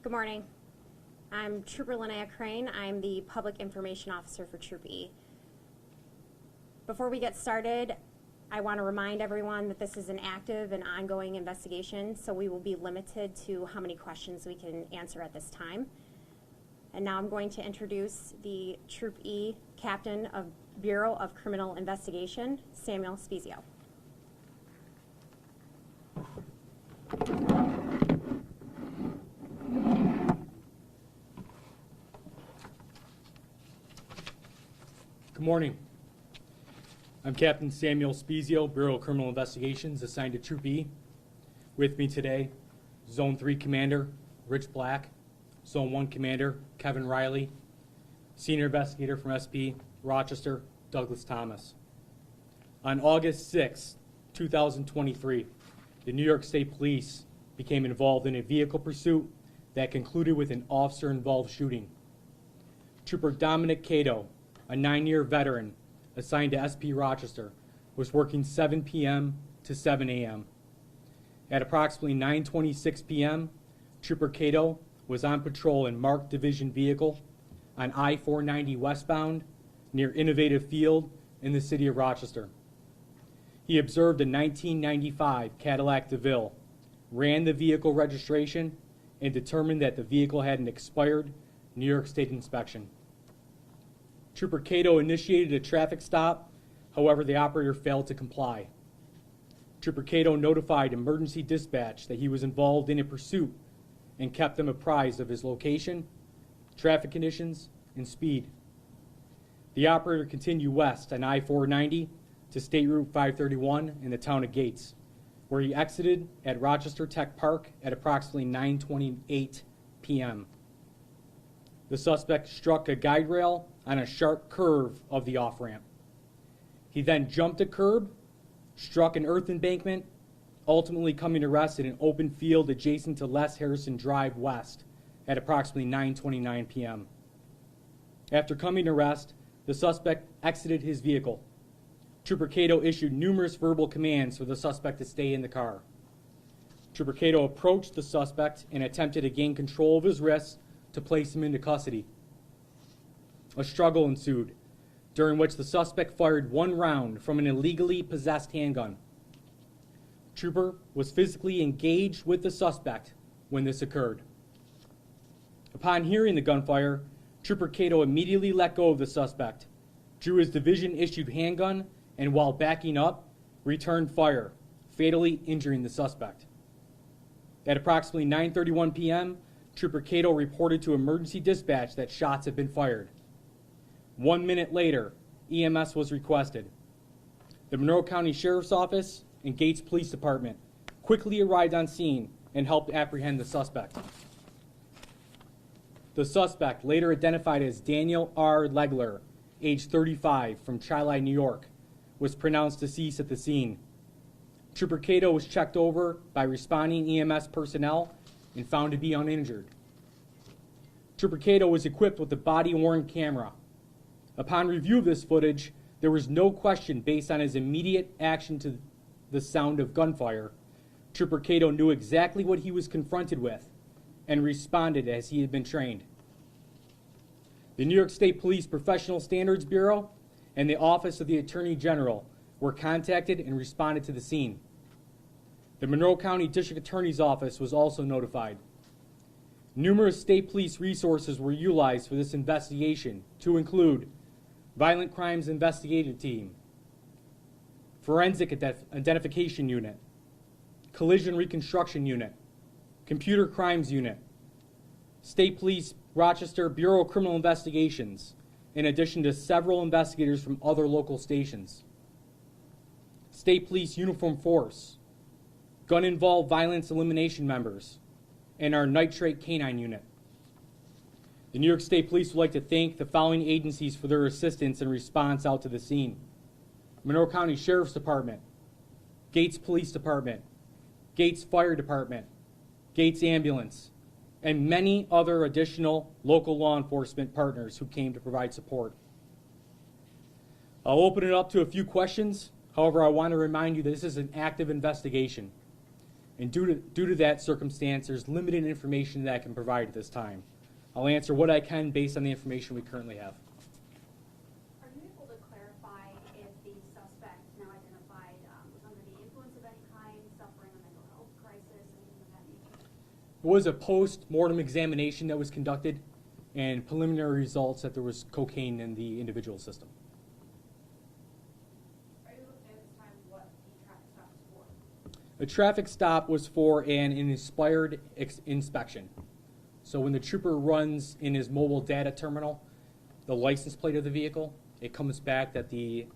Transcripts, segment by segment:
Good morning. I'm Trooper Linnea Crane. I'm the Public Information Officer for Troop E. Before we get started, I want to remind everyone that this is an active and ongoing investigation, so we will be limited to how many questions we can answer at this time. And now I'm going to introduce the Troop E Captain of Bureau of Criminal Investigation, Samuel Spezio. Good morning. I'm Captain Samuel Spezio, Bureau of Criminal Investigations, assigned to Troop E. With me today, Zone 3 Commander Rich Black, Zone 1 Commander Kevin Riley, Senior Investigator from SP Rochester, Douglas Thomas. On August 6, 2023, the New York State Police became involved in a vehicle pursuit that concluded with an officer-involved shooting. Trooper Dominic Cato, a 9-year veteran assigned to SP Rochester, was working 7 p.m. to 7 a.m. At approximately 9:26 p.m., Trooper Cato was on patrol in marked division vehicle on I-490 westbound near Innovative Field in the city of Rochester. He observed a 1995 Cadillac DeVille, ran the vehicle registration, and determined that the vehicle had an expired New York State inspection. Trooper Cato initiated a traffic stop, however, the operator failed to comply. Trooper Cato notified emergency dispatch that he was involved in a pursuit and kept them apprised of his location, traffic conditions, and speed. The operator continued west on I-490 to State Route 531 in the town of Gates, where he exited at Rochester Tech Park at approximately 9:28 p.m. The suspect struck a guide rail on a sharp curve of the off-ramp. He then jumped a curb, struck an earth embankment, ultimately coming to rest in an open field adjacent to Les Harrison Drive West at approximately 9:29 p.m. After coming to rest, the suspect exited his vehicle. Trooper Cato issued numerous verbal commands for the suspect to stay in the car. Trooper Cato approached the suspect and attempted to gain control of his wrists to place him into custody. A struggle ensued, during which the suspect fired one round from an illegally possessed handgun. Trooper was physically engaged with the suspect when this occurred. Upon hearing the gunfire, Trooper Cato immediately let go of the suspect, drew his division-issued handgun, and while backing up, returned fire, fatally injuring the suspect. At approximately 9:31 p.m., Trooper Cato reported to emergency dispatch that shots had been fired. 1 minute later, EMS was requested. The Monroe County Sheriff's Office and Gates Police Department quickly arrived on scene and helped apprehend the suspect. The suspect, later identified as Daniel R. Legler, age 35, from Chi-Li, New York, was pronounced deceased at the scene. Trooper Cato was checked over by responding EMS personnel and found to be uninjured. Trooper Cato was equipped with a body-worn camera. Upon review of this footage, there was no question based on his immediate action to the sound of gunfire. Trooper Cato knew exactly what he was confronted with and responded as he had been trained. The New York State Police Professional Standards Bureau and the Office of the Attorney General were contacted and responded to the scene. The Monroe County District Attorney's Office was also notified. Numerous state police resources were utilized for this investigation, to include Violent Crimes Investigative Team, Forensic Identification Unit, Collision Reconstruction Unit, Computer Crimes Unit, State Police Rochester Bureau of Criminal Investigations, in addition to several investigators from other local stations. State Police Uniform Force, Gun-Involved Violence Elimination members, and our Nitrate Canine Unit. The New York State Police would like to thank the following agencies for their assistance and response out to the scene: Monroe County Sheriff's Department, Gates Police Department, Gates Fire Department, Gates Ambulance, and many other additional local law enforcement partners who came to provide support. I'll open it up to a few questions. However, I want to remind you that this is an active investigation. And due to that circumstance, there's limited information that I can provide at this time. I'll answer what I can based on the information we currently have. Are you able to clarify if the suspect, now identified, was under the influence of any kind, suffering a mental health crisis, anything of that nature? There was a post-mortem examination that was conducted and preliminary results that there was cocaine in the individual system. Are you able to say at this time what the traffic stop was for? The traffic stop was for an inspired inspection. So when the trooper runs in his mobile data terminal, the license plate of the vehicle, it comes back that the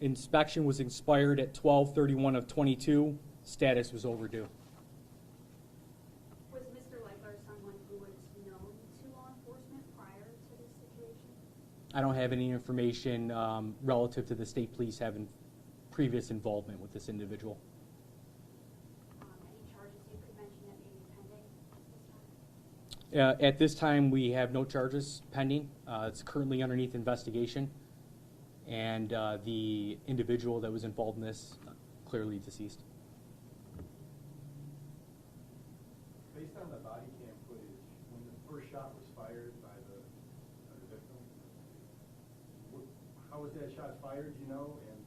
inspection was expired at 12/31 of 22. Status was overdue. Was Mr. Legler someone who was known to law enforcement prior to this situation? I don't have any information relative to the state police having previous involvement with this individual. Any charges you could mention that may be pending at this time? At this time, we have no charges pending. It's currently underneath investigation, and the individual that was involved in this clearly deceased. Based on the body cam footage, when the first shot was fired by the victim, how was that shot fired, do you know? And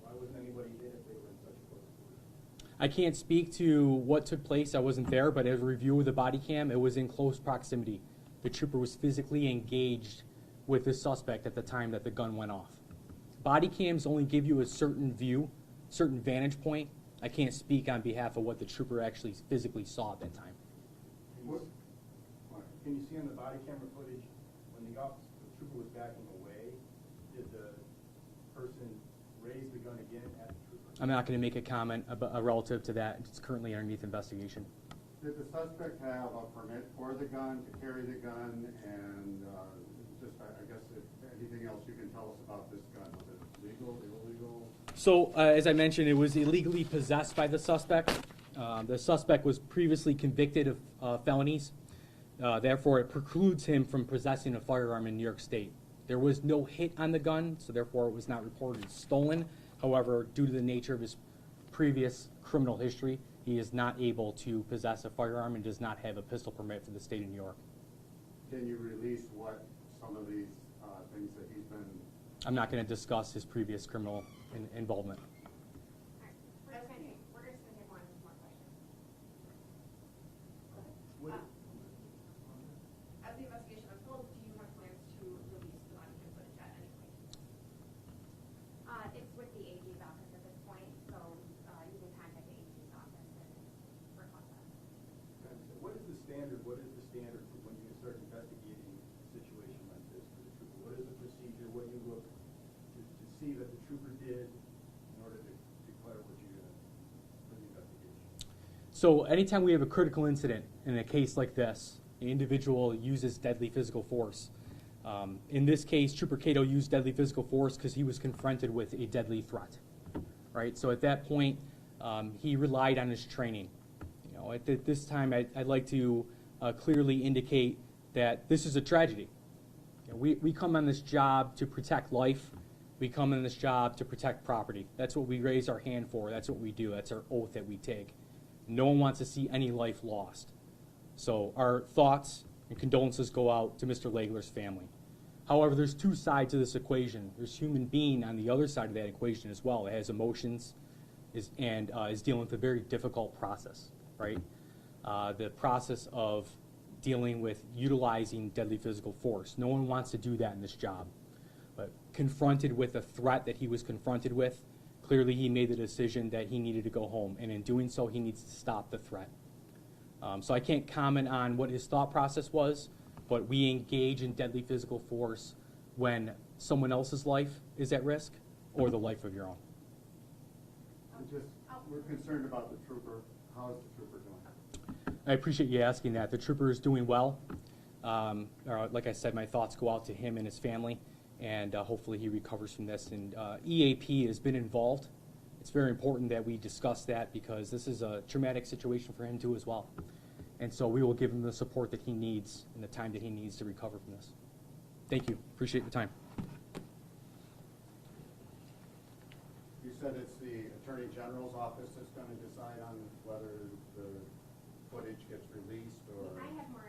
why wasn't anybody hit if they were in such close quarters? I can't speak to what took place. I wasn't there, but as a review of the body cam, it was in close proximity. The trooper was physically engaged with the suspect at the time that the gun went off. Body cams only give you a certain view, certain vantage point. I can't speak on behalf of what the trooper actually physically saw at that time. Can you see on the body camera footage, when the trooper was backing away, did the person raise the gun again at the trooper? I'm not going to make a comment about, relative to that. It's currently underneath investigation. Did the suspect have a permit for the gun, to carry the gun, and just, I guess, if anything else you can tell us about this gun? Was it legal, illegal? So, as I mentioned, it was illegally possessed by the suspect. The suspect was previously convicted of felonies. Therefore, it precludes him from possessing a firearm in New York State. There was no hit on the gun, so therefore it was not reported as stolen. However, due to the nature of his previous criminal history, he is not able to possess a firearm and does not have a pistol permit for the state of New York. Can you release what some of these things that he's been? I'm not going to discuss his previous criminal involvement. We're just going to take one more question. As the investigation unfolds, do you have plans to release the body cam footage at any point? It's with the AG's office at this point, so you can contact the AG's office and request that. What is the standard for when you start investigating a situation like this for the trooper? What is the procedure? What do you look to see that the trooper did in order to declare what you're going to for the investigation? So anytime we have a critical incident in a case like this, the individual uses deadly physical force. In this case, Trooper Cato used deadly physical force because he was confronted with a deadly threat, right? So at that point, he relied on his training. You know, at this time, I'd like to clearly indicate that this is a tragedy. You know, we come on this job to protect life. We come on this job to protect property. That's what we raise our hand for. That's what we do. That's our oath that we take. No one wants to see any life lost. So our thoughts and condolences go out to Mr. Legler's family. However, there's two sides to this equation. There's human being on the other side of that equation as well. It has emotions and is dealing with a very difficult process, right? The process of dealing with utilizing deadly physical force. No one wants to do that in this job. But confronted with the threat that he was confronted with, clearly he made the decision that he needed to go home. And in doing so, he needs to stop the threat. So I can't comment on what his thought process was, but we engage in deadly physical force when someone else's life is at risk or the life of your own. We're concerned about the trooper. How is the trooper doing? I appreciate you asking that. The trooper is doing well. Like I said, my thoughts go out to him and his family, and hopefully he recovers from this. And EAP has been involved. It's very important that we discuss that because this is a traumatic situation for him too as well. And so we will give him the support that he needs and the time that he needs to recover from this. Thank you. Appreciate the time. You said it's the Attorney General's office that's gonna decide on whether the footage gets released or? I have more